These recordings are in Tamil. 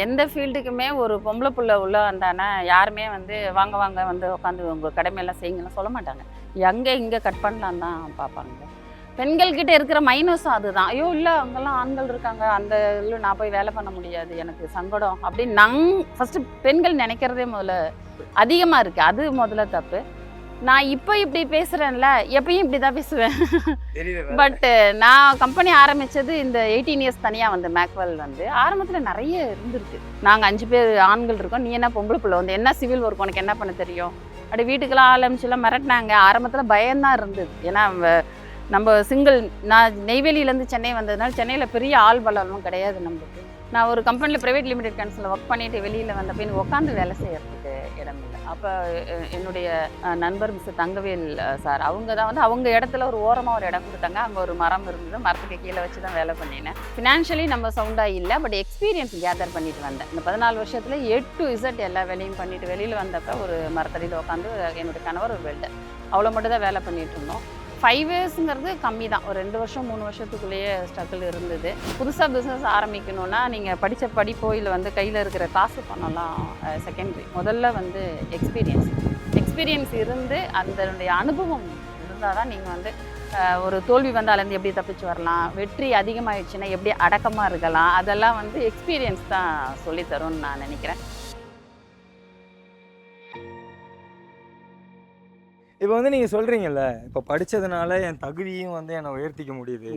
எந்த ஃபீல்டுக்குமே ஒரு பொம்பளை புள்ள உள்ள வந்தானா யாருமே வந்து வாங்க வாங்க வந்து உட்காந்து உங்கள் கடமையெல்லாம் செய்யுங்கன்னு சொல்ல மாட்டாங்க. எங்கே இங்கே கட் பண்ணலான்னு தான் பார்ப்பாங்க. பெண்கள்கிட்ட இருக்கிற மைனஸும் அதுதான். ஐயோ இல்லை அங்கெல்லாம் ஆண்கள் இருக்காங்க, அந்த இதில் நான் போய் வேலை பண்ண முடியாது, எனக்கு சங்கடம் அப்படின்னு ஃபஸ்ட்டு பெண்கள் நினைக்கிறதே முதல்ல அதிகமாக இருக்குது. அது முதல்ல தப்பு. நான் இப்போ இப்படி பேசுகிறேன்ல, எப்பயும் இப்படி தான் பேசுவேன். பட் நான் கம்பெனி ஆரம்பித்தது இந்த 18 இயர்ஸ் தனியாக வந்து மேக்வெல் வந்து ஆரம்பத்தில் நிறைய இருந்திருக்கு. நாங்கள் 5 பேர் ஆண்கள் இருக்கோம், நீ என்ன பொம்பளை பிள்ளை வந்து என்ன சிவில் ஒர்க் உனக்கு என்ன பண்ண தெரியும் அப்படி வீட்டுக்கெல்லாம் ஆரம்பிச்சுலாம் மிரட்டினாங்க. ஆரம்பத்தில் பயம்தான் இருந்தது. ஏன்னா நம்ம சிங்கிள், நான் நெய்வேலியிலேருந்து சென்னை வந்ததுனால சென்னையில் பெரிய ஆள் பலமும் கிடையாது நம்மளுக்கு. நான் ஒரு கம்பெனியில் ப்ரைவேட் லிமிடெட் கன்சலில் ஒர்க் பண்ணிவிட்டு வெளியில் வந்தப்போ எனக்கு உட்காந்து வேலை செய்கிறதுக்கு இடம் இல்லை. அப்போ என்னுடைய நண்பர் மிஸ் தங்கவேல் சார் அவங்க தான் வந்து அவங்க இடத்துல ஒரு ஓரமாக ஒரு இடம் கொடுத்தாங்க. அங்கே ஒரு மரம் இருந்தது, மரத்துக்கு கீழே வச்சு தான் வேலை பண்ணினேன். ஃபினான்ஷியலி நம்ம சவுண்டாக இல்லை, பட் எக்ஸ்பீரியன்ஸ் கேதர் பண்ணிட்டு வந்தேன். இந்த 14 வருஷத்தில் A to Z எல்லா வேலையும் பண்ணிட்டு வெளியில் வந்தப்போ ஒரு மரத்தடியில் உட்காந்து என்னுடைய கணவர் ஒரு வெல்டர், அவ்வளோ மட்டும் தான் வேலை பண்ணிகிட்டு இருந்தோம். 5 இயர்ஸுங்கிறது கம்மி தான். ஒரு 2 வருஷம் 3 வருஷத்துக்குள்ளேயே ஸ்ட்ரகிள் இருந்தது. புதுசாக பிஸ்னஸ் ஆரம்பிக்கணுன்னா நீங்கள் படித்த படிப்போ இல்லை வந்து கையில் இருக்கிற காசு பணம்லாம் செகண்டரி. முதல்ல வந்து எக்ஸ்பீரியன்ஸ் இருந்து அதனுடைய அனுபவம் இருந்தால் தான் நீங்கள் வந்து ஒரு தோல்வி வந்தாலேருந்து எப்படி தப்பிச்சு வரலாம், வெற்றி அதிகமாகிடுச்சுன்னா எப்படி அடக்கமாக இருக்கலாம், அதெல்லாம் வந்து எக்ஸ்பீரியன்ஸ் தான் சொல்லித்தரும்னு நான் நினைக்கிறேன். இப்போ வந்து நீங்கள் சொல்கிறீங்கல்ல, இப்போ படித்ததுனால என் தகுதியும் வந்து என்னை உயர்த்திக்க முடியுது.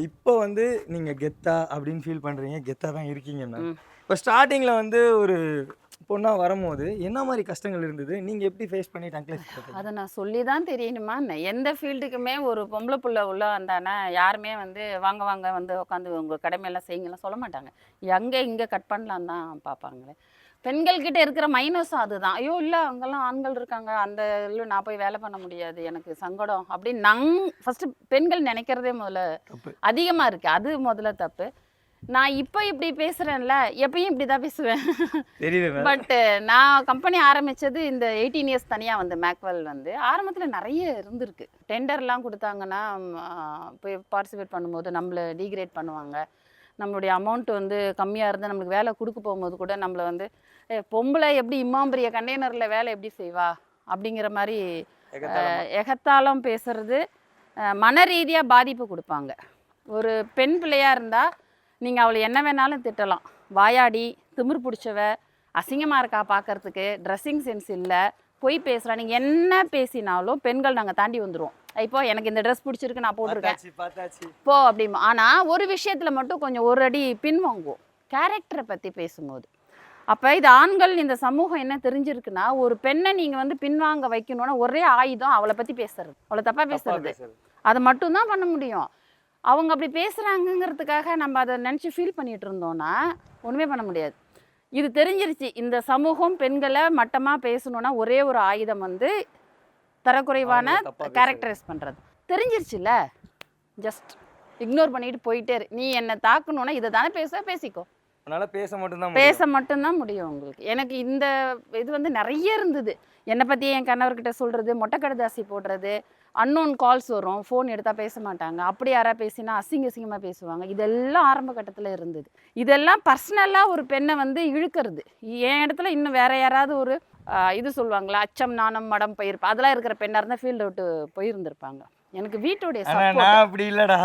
இப்போ வந்து நீங்கள் கெத்தா அப்படின்னு ஃபீல் பண்ணுறீங்க, கெத்தா தான் இருக்கீங்கன்னா. இப்போ ஸ்டார்டிங்கில் வந்து ஒரு பொண்ணாக வரும்போது என்ன மாதிரி கஷ்டங்கள் இருந்தது, நீங்கள் எப்படி ஃபேஸ் பண்ணி டங்கில்? அதை நான் சொல்லி தான் தெரியணுமா? எந்த ஃபீல்டுக்குமே ஒரு பொம்பளை புள்ள உள்ள வந்தானா யாருமே வந்து வாங்க வாங்க வந்து உட்காந்து உங்கள் கடமையெல்லாம் செய்யுங்கலாம் சொல்ல மாட்டாங்க. எங்கே இங்கே கட் பண்ணலான்னு தான் பார்ப்பாங்களே. பெண்கள்கிட்ட இருக்கிற மைனஸும் அதுதான். ஐயோ இல்லை அங்கெல்லாம் ஆண்கள் இருக்காங்க, அந்த இதில் நான் போய் வேலை பண்ண முடியாது, எனக்கு சங்கடம் அப்படின்னு ஃபஸ்ட்டு பெண்கள் நினைக்கிறதே முதல்ல அதிகமாக இருக்குது. அது முதல்ல தப்பு. நான் இப்போ இப்படி பேசுகிறேன்ல, எப்பயும் இப்படி தான் பேசுவேன். பட் நான் கம்பெனி ஆரம்பித்தது இந்த 18 இயர்ஸ் தனியாக வந்து மேக்வெல் வந்து ஆரம்பத்தில் நிறைய இருந்திருக்கு. டெண்டர்லாம் கொடுத்தாங்கன்னா போய் பார்ட்டிசிபேட் பண்ணும்போது நம்மளை டீக்ரேட் பண்ணுவாங்க. நம்மளுடைய அமௌண்ட் வந்து கம்மியாக இருந்தால் நம்மளுக்கு வேலை கொடுக்க போகும்போது கூட நம்மளை வந்து பொம்பளை எப்படி இம்மாம்பரிய கண்டெய்னரில் வேலை எப்படி செய்வா அப்படிங்கிற மாதிரி எகத்தாலும் பேசுறது, மன ரீதியாக பாதிப்பு கொடுப்பாங்க. ஒரு பெண் பிள்ளையாக இருந்தால் நீங்கள் அவளை என்ன வேணாலும் திட்டலாம். வாயாடி, திமிர் பிடிச்சவ, அசிங்கமாக இருக்கா பார்க்கறதுக்கு, ட்ரெஸ்ஸிங் சென்ஸ் இல்லை, பொய் பேசுகிறா, நீங்கள் என்ன பேசினாலும் பெண்கள் நாங்கள் தாண்டி வந்துடுவோம். இப்போ எனக்கு இந்த ட்ரெஸ் பிடிச்சிருக்கு நான் போட்டிருக்கேன் போ அப்படிமா. ஆனால் ஒரு விஷயத்தில் மட்டும் கொஞ்சம் ஒரு அடி பின்வாங்குவோம், கேரக்டரை பற்றி பேசும்போது. அப்போ இது ஆண்கள் இந்த சமூகம் என்ன தெரிஞ்சிருக்குன்னா, ஒரு பெண்ணை நீங்கள் வந்து பின்வாங்க வைக்கணும்னா ஒரே ஆயுதம் அவளை பற்றி பேசுறது, அவளை தப்பாக பேசுறது. அதை மட்டும்தான் பண்ண முடியும். அவங்க அப்படி பேசுகிறாங்கங்கிறதுக்காக நம்ம அதை நினச்சி ஃபீல் பண்ணிகிட்டு இருந்தோன்னா ஒன்றுமே பண்ண முடியாது. இது தெரிஞ்சிருச்சு, இந்த சமூகம் பெண்களை மட்டமாக பேசணுன்னா ஒரே ஒரு ஆயுதம் வந்து தரக்குறைவான கேரக்டரைஸ் பண்ணுறது. தெரிஞ்சிருச்சுல்ல, ஜஸ்ட் இக்னோர் பண்ணிட்டு போயிட்டே இரு. நீ என்னை தாக்கணுன்னா இதை தானே பேசிக்கோ. அதனால் பேச மட்டும்தான் முடியும் உங்களுக்கு. எனக்கு இந்த இது வந்து நிறைய இருந்தது. என்னை பற்றி என் கணவர்கிட்ட சொல்கிறது, மொட்டைக்கடதாசி போடுறது, அன்னோன் கால்ஸ் வரும், ஃபோன் எடுத்தால் பேச மாட்டாங்க, அப்படி யாராவது பேசினா அசிங்கமாக பேசுவாங்க. இதெல்லாம் ஆரம்ப கட்டத்தில் இருந்தது. இதெல்லாம் பர்சனலாக ஒரு பெண்ணை வந்து இழுக்கிறது. என் இடத்துல இன்னும் வேற யாராவது ஒரு இது சொல்லுவாங்களா, அச்சம் நாணம் மடம் பயிர்ப்பா, அதெல்லாம் இருக்கிற பெண்ணாக இருந்தால் ஃபீல்டு விட்டு போயிருந்திருப்பாங்க. எனக்கு வீட்டுடைய அப்படி இல்லைடா,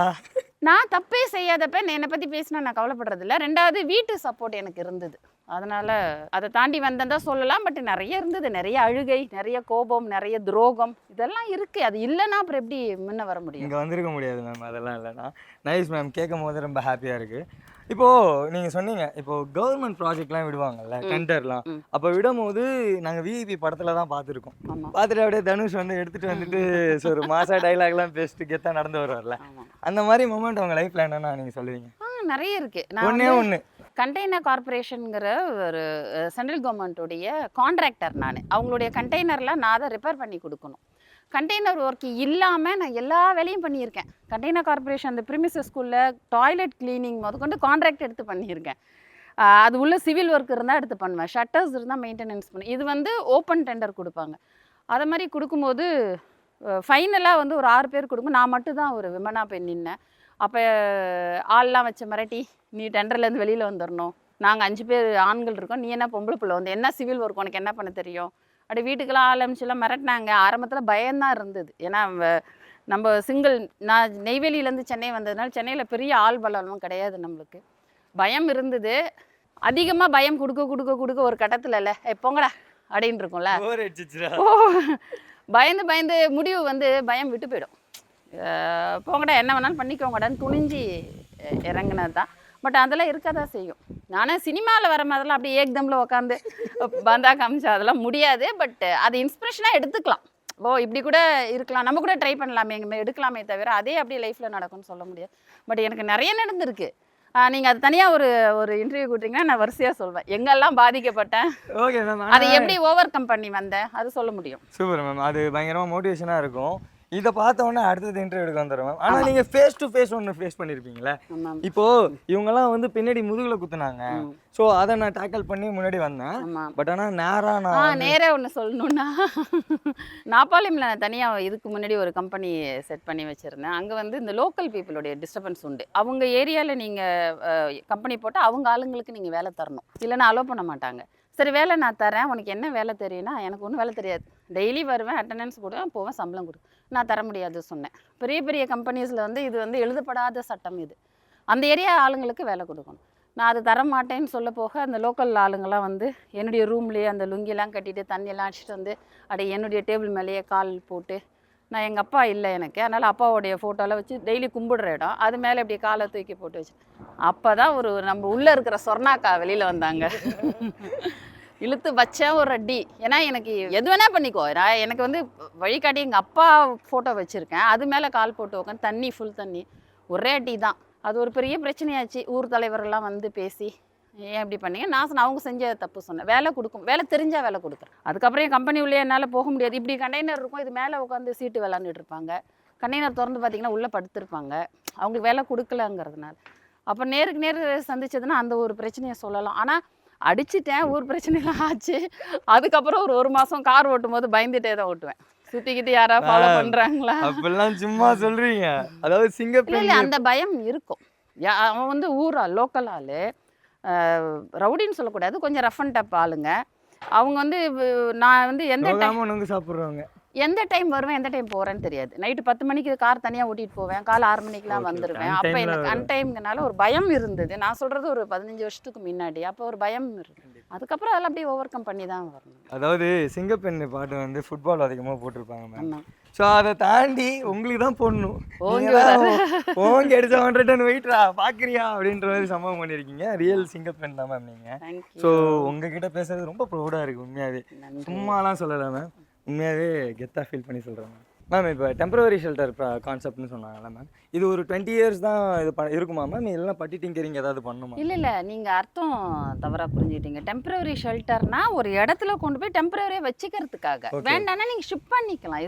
நான் தப்பே செய்யாத பெண் என்னை பற்றி பேசினா நான் கவலைப்படுறதில்ல. 2வது வீட்டு சப்போர்ட் எனக்கு இருந்தது. அதனால் அதை தாண்டி வந்ததான் சொல்லலாம். பட் நிறைய இருந்தது, நிறைய அழுகை, நிறைய கோபம், நிறைய துரோகம், இதெல்லாம் இருக்குது. அது இல்லைன்னா அப்புறம் எப்படி முன்ன வர முடியும்? இங்கே வந்திருக்க முடியாது மேம். அதெல்லாம் இல்லைண்ணா. நைஸ் மேம், கேட்கும் போது ரொம்ப ஹாப்பியாக இருக்குது. இப்போது நீங்கள் சொன்னீங்க, இப்போது கவர்மெண்ட் ப்ராஜெக்ட்லாம் விடுவாங்கல்ல, டெண்டர்லாம், அப்போ விடும்போது நாங்கள் விஐபி படத்தில் தான் பார்த்துருக்கோம். பார்த்துட்டு அப்படியே தனுஷ் வந்து எடுத்துகிட்டு வந்துட்டு ஒரு மாசா டைலாக்லாம் பேசிட்டு கெத்தாக நடந்து வருவார்ல, அந்த மாதிரி மொமெண்ட் உங்கள் லைஃப்பில் என்னென்னா நீங்கள் சொல்லுவீங்க? நிறைய இருக்குது. ஒன்று கண்டெய்னர் கார்பரேஷனுங்கிற ஒரு சென்ட்ரல் கவர்மெண்ட்டுடைய கான்ட்ராக்டர். அவங்களுடைய கண்டெய்னர்லாம் நான் அதை ரிப்பேர் பண்ணி கொடுக்கணும். கண்டெய்னர் ஒர்க் இல்லாமல் நான் எல்லா வேலையும் பண்ணியிருக்கேன். கண்டெய்னர் கார்பரேஷன் அந்த ப்ரிமிசஸ் ஸ்கூலில் டாய்லெட் கிளீனிங் முதற்கொண்டு கான்ட்ராக்ட் எடுத்து பண்ணியிருக்கேன். அது உள்ள சிவில் ஒர்க் இருந்தால் எடுத்து பண்ணுவேன், ஷட்டர்ஸ் இருந்தால் மெயின்டெனன்ஸ் பண்ணுவேன். இது வந்து ஓப்பன் டெண்டர் கொடுப்பாங்க. அதை மாதிரி கொடுக்கும்போது ஃபைனலாக வந்து ஒரு 6 பேர் கொடுக்கும், நான் மட்டும் தான் ஒரு விமனாக போய் நின்னேன். அப்போ ஆள்லாம் வச்சு மிரட்டி நீ டெண்டர்லேருந்து வெளியில் வந்துடணும், நாங்கள் 5 பேர் ஆண்கள் இருக்கோம், நீ என்ன பொம்பளை பிள்ளை வந்து என்ன சிவில் ஒர்க் உனக்கு என்ன பண்ண தெரியும், அப்படி வீட்டுக்கெல்லாம் ஆரம்பிச்சுலாம் மிரட்டினாங்க. ஆரம்பத்தில் பயம்தான் இருந்தது. ஏன்னா நம்ம சிங்கிள், நான் நெய்வேலியிலேருந்து சென்னை வந்ததுனால சென்னையில் பெரிய ஆள் பலமும் கிடையாது, நம்மளுக்கு பயம் இருந்தது. அதிகமாக பயம் கொடுக்க ஒரு கட்டத்தில் இல்லை போங்கடா அப்படின்னு இருக்கும்ல, பயந்து பயந்து முடிவு வந்து பயம் விட்டு போயிடும். போங்கடா என்ன வேணாலும் பண்ணிக்கோங்கடான்னு துணிஞ்சு இறங்குனது தான். பட் அதெல்லாம் இருக்க தான் செய்யும். ஆனால் சினிமாவில் வர மாதிரிலாம் அப்படியே ஏக்தமில் உட்காந்து பந்தா காமிச்சா அதெல்லாம் முடியாது. பட் அது இன்ஸ்பிரேஷனாக எடுத்துக்கலாம். இப்படி கூட இருக்கலாம், நம்ம கூட ட்ரை பண்ணலாமே, எங்கே எடுக்கலாமே தவிர அதே அப்படியே லைஃப்பில் நடக்கும்னு சொல்ல முடியாது. பட் எனக்கு நிறைய நடந்திருக்கு. நீங்கள் அது தனியாக ஒரு இன்டர்வியூ கொடுத்தீங்கன்னா நான் வரிசையாக சொல்வேன் எங்கெல்லாம் பாதிக்கப்பட்டேன். ஓகே மேம், அதை எப்படி ஓவர் கம் பண்ணி வந்தேன் அது சொல்ல முடியும். சூப்பர் மேம், அது பயங்கரமாக மோட்டிவேஷனாக இருக்கும். இதை பார்த்த உடனே அடுத்தது இன்டர்வியூ எடுக்க வந்துடும் மேம். ஆனால் நீங்கள் ஃபேஸ் டு ஃபேஸ் ஒன்று ஃபேஸ் பண்ணியிருப்பீங்களே, இப்போ இவங்கெல்லாம் வந்து பின்னாடி முதுகில் குத்துனாங்க, ஸோ அதை நான் டேக்கிள் பண்ணி முன்னாடி வந்தேன். பட் ஆனால் நேராக ஒன்று சொல்லணுன்னா, நாப்பாலிமில் நான் தனியாக இதுக்கு முன்னாடி ஒரு கம்பெனி செட் பண்ணி வச்சுருந்தேன். அங்கே வந்து இந்த லோக்கல் பீப்புளுடைய டிஸ்டர்பன்ஸ் உண்டு. அவங்க ஏரியாவில் நீங்கள் கம்பெனி போட்டால் அவங்க ஆளுங்களுக்கு நீங்கள் வேலை தரணும், இல்லைன்னா அலோவ் பண்ண மாட்டாங்க. சரி வேலை நான் தரேன், உனக்கு என்ன வேலை தெரியும்னா, எனக்கு ஒன்றும் வேலை தெரியாது, டெய்லி வருவேன், அட்டண்டன்ஸ் போடுவேன், போவேன், சம்பளம் கொடு, நான் தர முடியாது சொன்னேன். பெரிய பெரிய கம்பெனிஸில் வந்து இது வந்து எழுதப்படாத சட்டம் இது. அந்த ஏரியா ஆளுங்களுக்கு வேலை கொடுக்கணும். நான் அது தர மாட்டேன்னு சொல்ல போக அந்த லோக்கல் ஆளுங்கள்லாம் வந்து என்னுடைய ரூம்லேயே அந்த லுங்கிலாம் கட்டிட்டு தண்ணியெல்லாம் அடிச்சுட்டு வந்து அப்படியே என்னுடைய டேபிள் மேலேயே கால் போட்டு, நான் எங்கள் அப்பா இல்லை எனக்கு, அதனால் அப்பாவோடைய ஃபோட்டோலாம் வச்சு டெய்லி கும்பிடுற இடம் அது மேலே இப்படி காலை தூக்கி போட்டு வச்சு, அப்போ தான் நம்ம உள்ளே இருக்கிற சொர்ணாக்கா வெளியில் வந்தாங்க. இழுத்து வச்சேன் ஒரு அடி. ஏன்னா எனக்கு எது வேணால் பண்ணிக்கோ, நான் எனக்கு வந்து வழிகாட்டி எங்கள் அப்பா ஃபோட்டோ வச்சுருக்கேன், அது மேலே கால் போட்டு உட்காந்து தண்ணி ஃபுல் தண்ணி ஒரே அடி தான். அது ஒரு பெரிய பிரச்சனையாச்சு. ஊர் தலைவரெல்லாம் வந்து பேசி ஏன் இப்படி பண்ணீங்க, நான் சொன்னேன் அவங்க செஞ்ச தப்பு சொன்னேன், வேலை கொடுக்கும், வேலை தெரிஞ்சால் வேலை கொடுக்குறேன். அதுக்கப்புறம் என் கம்பெனி உள்ளே என்னால் போக முடியாது. இப்படி கண்டெய்னர் இருக்கும், இது மேலே உட்காந்து சீட்டு விளாண்டுட்டு இருப்பாங்க, கண்டெய்னர் திறந்து பார்த்தீங்கன்னா உள்ளே படுத்திருப்பாங்க, அவங்களுக்கு வேலை கொடுக்கலங்கிறதுனால. அப்போ நேருக்கு நேர் சந்திச்சதுன்னா அந்த ஒரு பிரச்சனையை சொல்லலாம். ஆனால் அடிச்சுட்டேன், ஊர் பிரச்சனைலாம் ஆச்சு. அதுக்கப்புறம் ஒரு மாதம் கார் ஓட்டும் போது பயந்துட்டே தான் ஓட்டுவேன், சுற்றிக்கிட்டு யாராவது ஃபாலோ பண்ணுறாங்களா அப்படிலாம் சும்மா சொல்கிறீங்க. அதாவது சிங்கப்பூர் இல்லை அந்த பயம் இருக்கும். அவன் வந்து ஊரா லோக்கல் ஆள், ரவுடின்னு சொல்லக்கூடாது, கொஞ்சம் ரஃப் அண்ட் டப் ஆளுங்க. அவங்க வந்து நான் வந்து எந்த டைம் வருவேன் எந்த டைம் போகிறேன்னு தெரியாது. நைட்டு 10 மணிக்கு கார் தனியாக ஓட்டிகிட்டு போவேன், காலை 6 மணிக்கெலாம் வந்துடுவேன். அப்போ எனக்கு அன்டைம்னால ஒரு பயம் இருந்தது. நான் சொல்கிறது ஒரு 15 வருஷத்துக்கு முன்னாடி. அப்போ ஒரு பயம் இருந்தது. அதுக்கப்புறம் அதெல்லாம் அப்படியே ஓவர் கம் பண்ணி தான் வரணும். அதாவது சிங்கப்பெண் பாட்டு வந்து ஃபுட்பால் அதிகமாக போட்டிருப்பாங்க மேம். ஸோ அதை தாண்டி உங்களுக்கு தான் போடணும், ஓங்கி அடிச்சா 100 டன் வெயிட்ரா பார்க்குறியா அப்படின்ற மாதிரி சம்பவம் பண்ணியிருக்கீங்க. ரியல் சிங்கப்பெண் தான் மேம் நீங்கள். ஸோ உங்ககிட்ட பேசுறது ரொம்ப ப்ரௌடாக இருக்குது உண்மையாகவே, சும்மாலாம் சொல்லலை மேம், உண்மையாகவே கெத்தாக ஃபீல் பண்ணி சொல்கிறேன் மேம். மேம் இப்போ டெம்பரவரி ஷெல்டர் கான்செப்ட்னு சொன்னாங்கல்ல மேம், இது ஒரு 20 இயர்ஸ் தான் இது இருக்குமா மேம், இதெல்லாம் பட்டி டிங்கரிங் ஏதாவது பண்ணுமா? இல்லை நீங்கள் அர்த்தம் தவறாக புரிஞ்சுக்கிட்டீங்க. டெம்பரவரி ஷெல்டர்னா ஒரு இடத்துல கொண்டு போய் டெம்பரவரியாக வச்சுக்கிறதுக்காக, வேண்டாம்னா நீங்கள் ஷிஃப்ட் பண்ணிக்கலாம்.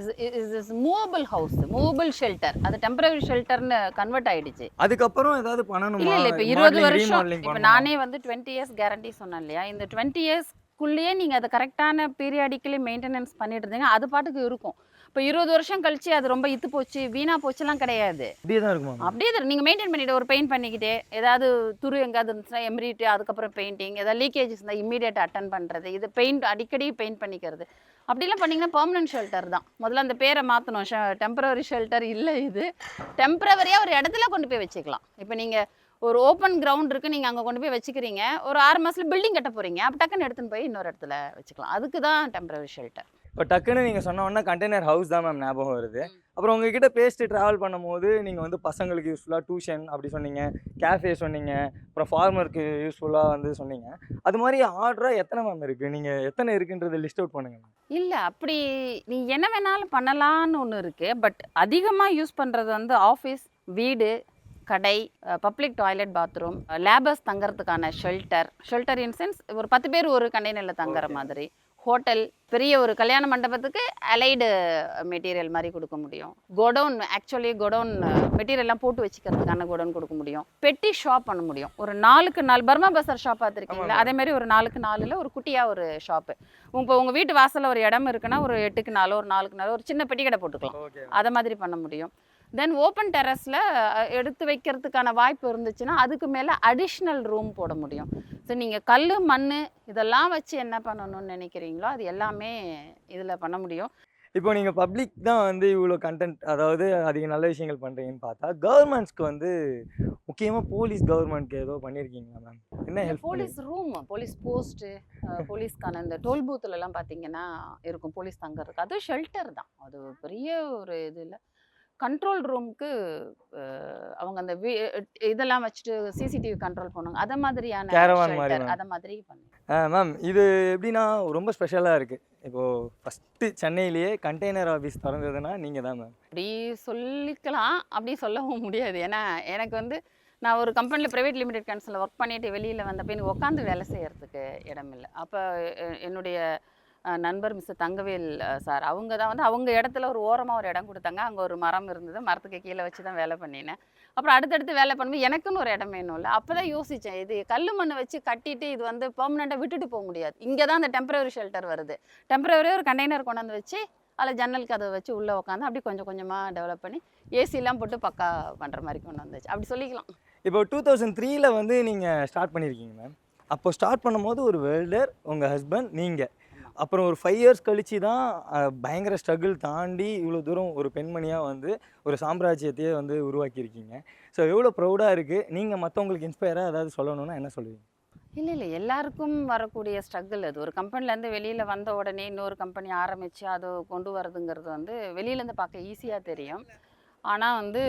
Is movable house, movable shelter. அது டெம்பரவரி ஷெல்டர்னு கன்வெர்ட் ஆகிடுச்சு. அதுக்கப்புறம் ஏதாவது பண்ணணும்? இல்லை இப்போ 20 வருஷம், இப்போ நானே வந்து 20 இயர்ஸ் கேரண்டி சொன்னேன் இல்லையா, இந்த 20 இயர்ஸ்க்குள்ளேயே நீங்கள் அதை கரெக்டான பீரியாடிக்கலி மெயின்டெனன்ஸ் பண்ணிட்டு இருந்தீங்க, அது பாட்டுக்கு இருக்கும். இப்போ 20 வருஷம் கழிச்சு அது ரொம்ப இத்து போச்சு வீணா போச்சுலாம் கிடையாது, அப்படியே தான் இருக்குமா? அப்படியே தான் நீங்கள் மெயின்டைன் பண்ணிவிட்டு ஒரு பெயிண்ட் பண்ணிக்கிட்டே, ஏதாவது துரு எங்காவது இருந்துச்சுன்னா எம்ரிட்டு, அதுக்கப்புறம் பெயிண்டிங், ஏதாவது லீக்கேஜஸ் இருந்தால் இம்மீடியட் அட்டன் பண்ணுறது, இது பெயிண்ட் அடிக்கடி பெயிண்ட் பண்ணிக்கிறது, அப்படிலாம் பண்ணிங்கன்னா பெர்மனன்ட் ஷெல்டர் தான். முதல்ல அந்த பேரை மாற்றணும், டெம்பரவரி ஷெல்டர் இல்லை, இது டெம்பரவரியாக ஒரு இடத்துல கொண்டு போய் வச்சுக்கலாம். இப்போ நீங்கள் ஒரு ஓப்பன் கிரவுண்ட் இருக்குது, நீங்கள் அங்கே கொண்டு போய் வச்சுக்கிறீங்க, ஒரு 6 மாதத்தில் பில்டிங் கட்ட போகிறீங்க, அப்போ டக்குன்னு எடுத்துன்னு போய் இன்னொரு இடத்துல வச்சுக்கலாம். அதுக்கு தான் டெம்பரவரி ஷெல்டர். இப்போ டக்குன்னு நீங்கள் சொன்ன உடனே கண்டெய்னர் ஹவுஸ் தான் மேம் ஞாபகம் வருது. அப்புறம் உங்ககிட்ட பேசிட்டு ட்ராவல் பண்ணும்போது நீங்கள் வந்து பசங்களுக்கு யூஸ்ஃபுல்லாக டியூஷன் அப்படி சொன்னீங்க, கேஃபே சொன்னீங்க, அப்புறம் ஃபார்மருக்கு யூஸ்ஃபுல்லாக வந்து சொன்னீங்க. அது மாதிரி ஆர்டராக எத்தனை மேம் இருக்குது, நீங்கள் எத்தனை இருக்குன்றது லிஸ்ட் அவுட் பண்ணுங்கள். இல்லை அப்படி நீ என்ன வேணாலும் பண்ணலான்னு ஒன்று இருக்குது. பட் அதிகமாக யூஸ் பண்ணுறது வந்து ஆஃபீஸ், வீடு, கடை, பப்ளிக் டாய்லெட், பாத்ரூம், லேபர்ஸ் தங்கறதுக்கான ஷெல்டர் இன் சென்ஸ் ஒரு 10 பேர் ஒரு கண்டெய்னரில் தங்குற மாதிரி, ஹோட்டல், பெரிய ஒரு கல்யாண மண்டபத்துக்கு அலைடு மெட்டீரியல் மாதிரி கொடுக்க முடியும், கோடவுன், ஆக்சுவலி கோடவுன் மெட்டீரியல்லாம் போட்டு வச்சுக்கிறதுக்கான கோடவுன் கொடுக்க முடியும், பெட்டி ஷாப் பண்ண முடியும். ஒரு 4க்கு 4 பர்மா பசார் ஷாப் பார்த்துருக்கீங்களா, அதே மாதிரி ஒரு 4க்கு 4ல் ஒரு குட்டியாக ஒரு ஷாப்பு. இப்போ உங்கள் வீட்டு வாசலில் ஒரு இடம் இருக்குன்னா ஒரு 8க்கு 4 ஒரு 4க்கு 4 ஒரு சின்ன பெட்டி கடை போட்டுக்கலாம், அதை மாதிரி பண்ண முடியும். தென் ஓப்பன் டெரஸில் எடுத்து வைக்கிறதுக்கான வாய்ப்பு இருந்துச்சுன்னா அதுக்கு மேலே அடிஷ்னல் ரூம் போட முடியும். ஸோ நீங்கள் கல் மண் இதெல்லாம் வச்சு என்ன பண்ணணும்னு நினைக்கிறீங்களோ அது எல்லாமே இதில் பண்ண முடியும். இப்போ நீங்கள் பப்ளிக் தான் வந்து இவ்வளோ கண்டென்ட், அதாவது அதிக நல்ல விஷயங்கள் பண்ணுறீங்கன்னு பார்த்தா, கவர்மெண்ட்ஸ்க்கு வந்து முக்கியமாக போலீஸ் கவர்மெண்ட்க்கு ஏதோ பண்ணியிருக்கீங்களா மேம்? என்ன help? Police room, police post, போலீஸ்க்கான இந்த டோல் பூத்துலலாம் பார்த்தீங்கன்னா இருக்கும் போலீஸ் தங்கறதுக்கு. அது ஷெல்டர் தான், அது பெரிய ஒரு இது இல்லை. கண்ட்ரோல் ரூமுக்கு அவங்க அந்த இதெல்லாம் வச்சுட்டு சிசிடிவி கண்ட்ரோல் பண்ணுவாங்க, அதை மாதிரியான கேரவான் மாதிரி ஷெல்டர் மேம். அதை மாதிரி பண்ணுங்க. மேம் இது எப்படின்னா ரொம்ப ஸ்பெஷலாக இருக்குது. இப்போது ஃபஸ்ட்டு சென்னையிலேயே கண்டெய்னர் ஆஃபீஸ் திறந்ததுன்னா நீங்கள் தான் மேம். அப்படி சொல்லிக்கலாம், அப்படி சொல்லவும் முடியாது. ஏன்னா எனக்கு வந்து நான் ஒரு கம்பெனியில் ப்ரைவேட் லிமிடெட் கன்சர்னில் ஒர்க் பண்ணிட்டு வெளியில் வந்தப்போ எனக்கு உட்காந்து வேலை செய்கிறதுக்கு இடம் இல்லை. அப்போ என்னுடைய நண்பர் மிஸ்டர் தங்கவேல் சார் அவங்க தான் வந்து அவங்க இடத்துல ஒரு ஓரமாக ஒரு இடம் கொடுத்தாங்க. அங்கே ஒரு மரம் இருந்தது, மரத்துக்கு கீழே வச்சு தான் வேலை பண்ணினேன். அப்புறம் அடுத்தடுத்து வேலை பண்ணும்போது எனக்குன்னு ஒரு இடம் வேணும்ல. அப்போ தான் யோசித்தேன், இது கல் மண் வச்சு கட்டிட்டு இது வந்து பெர்மனெண்ட்டாக விட்டுட்டு போக முடியாது. இங்கே தான் அந்த டெம்பரவரி ஷெல்டர் வருது. டெம்பரவரி ஒரு கண்டெய்னர் கொண்டாந்து வச்சு அதில் ஜன்னல் கதவை வச்சு உள்ளே உட்காந்து அப்படி கொஞ்சம் கொஞ்சமாக டெவலப் பண்ணி ஏசிலாம் போட்டு பக்கா பண்ணுற மாதிரி கொண்டு வந்துச்சு, அப்படி சொல்லிக்கலாம். இப்போ 2003 வந்து நீங்கள் ஸ்டார்ட் பண்ணியிருக்கீங்க மேம். அப்போ ஸ்டார்ட் பண்ணும்போது ஒரு வெல்டர், உங்கள் ஹஸ்பண்ட், நீங்கள். அப்புறம் ஒரு 5 இயர்ஸ் கழிச்சு தான் பயங்கர ஸ்ட்ரகிள் தாண்டி இவ்வளோ தூரம் ஒரு பெண்மணியாக வந்து ஒரு சாம்ராஜ்யத்தையே வந்து உருவாக்கியிருக்கீங்க. ஸோ எவ்வளோ ப்ரௌடாக இருக்குது. நீங்கள் மற்றவங்களுக்கு இன்ஸ்பயராக ஏதாவது சொல்லணும்னா என்ன சொல்லுவீங்க? இல்லை எல்லாருக்கும் வரக்கூடிய ஸ்ட்ரகிள் அது. ஒரு கம்பெனிலேருந்து வெளியில் வந்த உடனே இன்னொரு கம்பெனி ஆரம்பித்து அதை கொண்டு வரதுங்கிறது வந்து வெளியிலேருந்து பார்க்க ஈஸியாக தெரியும். ஆனால் வந்து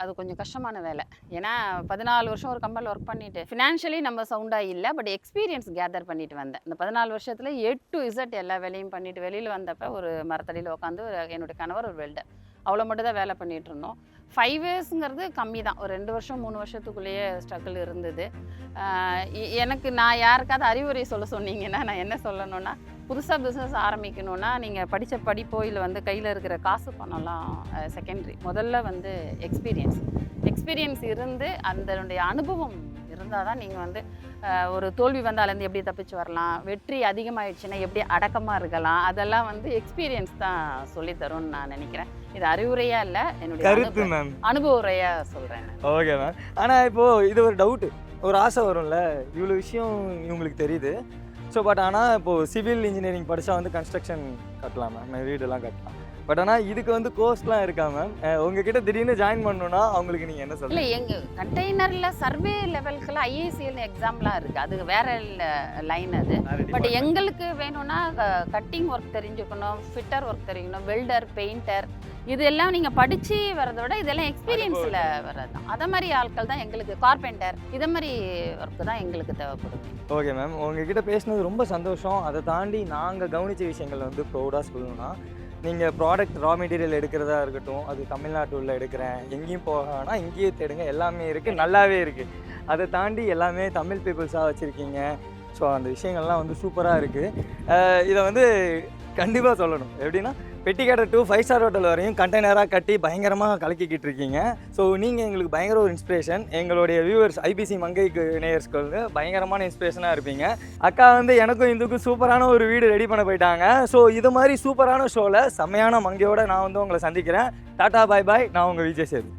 அது கொஞ்சம் கஷ்டமான வேலை. ஏன்னா 14 வருஷம் ஒரு கம்பெனியில் ஒர்க் பண்ணிவிட்டு ஃபினான்ஷியலி நம்ம சவுண்டாக இல்லை, பட் எக்ஸ்பீரியன்ஸ் கேதர் பண்ணிட்டு வந்தேன். இந்த 14 வருஷத்தில் A to Z எல்லா வேலையும் பண்ணிவிட்டு வெளியில் வந்தப்போ ஒரு மரத்தடியில் உட்காந்து என்னுடைய கணவர் ஒரு வெல்டர், அவ்வளோ மட்டும் தான் வேலை பண்ணிகிட்டு இருந்தோம். 5 இயர்ஸுங்கிறது கம்மி தான். ஒரு 2 வருஷம் 3 வருஷத்துக்குள்ளேயே ஸ்ட்ரகிள் இருந்தது. எனக்கு நான் யாருக்காவது அறிவுரை சொல்ல சொன்னீங்கன்னா நான் என்ன சொல்லணும்னா, புதுசாக பிஸ்னஸ் ஆரம்பிக்கணுன்னா நீங்கள் படித்த படிப்போ இல்லை வந்து கையில் இருக்கிற காசு பணம்லாம் செகண்டரி. முதல்ல வந்து எக்ஸ்பீரியன்ஸ் இருந்து அதனுடைய அனுபவம் இருந்தால் தான் நீங்கள் வந்து ஒரு தோல்வி வந்தாலேருந்து எப்படி தப்பிச்சு வரலாம், வெற்றி அதிகமாகிடுச்சுன்னா எப்படி அடக்கமாக இருக்கலாம், அதெல்லாம் வந்து எக்ஸ்பீரியன்ஸ் தான் சொல்லித்தரும்னு நான் நினைக்கிறேன். இது அறிவுரையாக இல்லை, என்னுடைய அனுபவ உரையாக சொல்கிறேன். Okay ma'am. ஆனால் இப்போது இது ஒரு டவுட்டு, ஒரு ஆசை வரும்ல, இவ்வளோ விஷயம் இவங்களுக்கு தெரியுது. ஸோ பட் ஆனால் இப்போது சிவில் இன்ஜினியரிங் படித்தா வந்து கன்ஸ்ட்ரக்ஷன் கட்டலாம் மேம், வீடெல்லாம் கட்டலாம். பட் ஆனால் இதுக்கு வந்து கோர்ஸ்லாம் இருக்கா மேம்? உங்ககிட்ட திடீர்னு ஜாயின் பண்ணணுன்னா அவங்களுக்கு நீங்கள் என்ன சொல்லுங்கள்? இல்லை, எங்கள் கண்டெய்னரில் சர்வே லெவலுக்குலாம் ஐஏசிஎல் எக்ஸாம்லாம் இருக்குது, அது வேறு லைன் அது. பட் எங்களுக்கு வேணும்னா கட்டிங் ஒர்க் தெரிஞ்சுக்கணும், ஃபிட்டர் ஒர்க் தெரிஞ்சுக்கணும், வெல்டர், பெயிண்டர், இதெல்லாம் நீங்கள் படித்து வரதை விட இதெல்லாம் எக்ஸ்பீரியன்ஸில் வர்றது தான். அதை மாதிரி ஆட்கள் தான் எங்களுக்கு, கார்பெண்டர், இதை மாதிரி ஒர்க்கு தான் எங்களுக்கு தேவைப்படும். ஓகே மேம், உங்ககிட்ட பேசினது ரொம்ப சந்தோஷம். அதை தாண்டி நாங்கள் கவனித்த விஷயங்கள் வந்து ப்ரௌடாக சொல்லணும்னா, நீங்கள் ப்ராடக்ட் ரா மெட்டீரியல் எடுக்கிறதா இருக்கட்டும், அது தமிழ்நாட்டுள்ள எடுக்கிறேன், எங்கேயும் போகனா இங்கேயே தேடுங்க, எல்லாமே இருக்குது, நல்லாவே இருக்குது. அதை தாண்டி எல்லாமே தமிழ் பீப்புள்ஸாக வச்சுருக்கீங்க. ஸோ அந்த விஷயங்கள்லாம் வந்து சூப்பராக இருக்குது. இதை வந்து கண்டிப்பாக சொல்லணும். எப்படின்னா பெட்டிக்கடை to 5 ஸ்டார் ஹோட்டல் வரையும் கண்டெய்னராக கட்டி பயங்கரமாக கலக்கிக்கிட்டு இருக்கீங்க. ஸோ நீங்கள் எங்களுக்கு பயங்கர ஒரு இன்ஸ்பிரேஷன். எங்களுடைய வியூவர்ஸ் ஐபிசி மங்கைக்கு நேயர்ஸ்க்கு வந்து பயங்கரமான இன்ஸ்பிரேஷனாக இருப்பீங்க. அக்கா வந்து எனக்கும் இதுக்கும் சூப்பரான ஒரு வீடு ரெடி பண்ண போயிட்டாங்க. ஸோ இது மாதிரி சூப்பரான ஷோவில் செம்மையான மங்கையோடு நான் வந்து உங்களை சந்திக்கிறேன். டாடா பாய் பாய். நான் உங்கள் விஜய் சேது.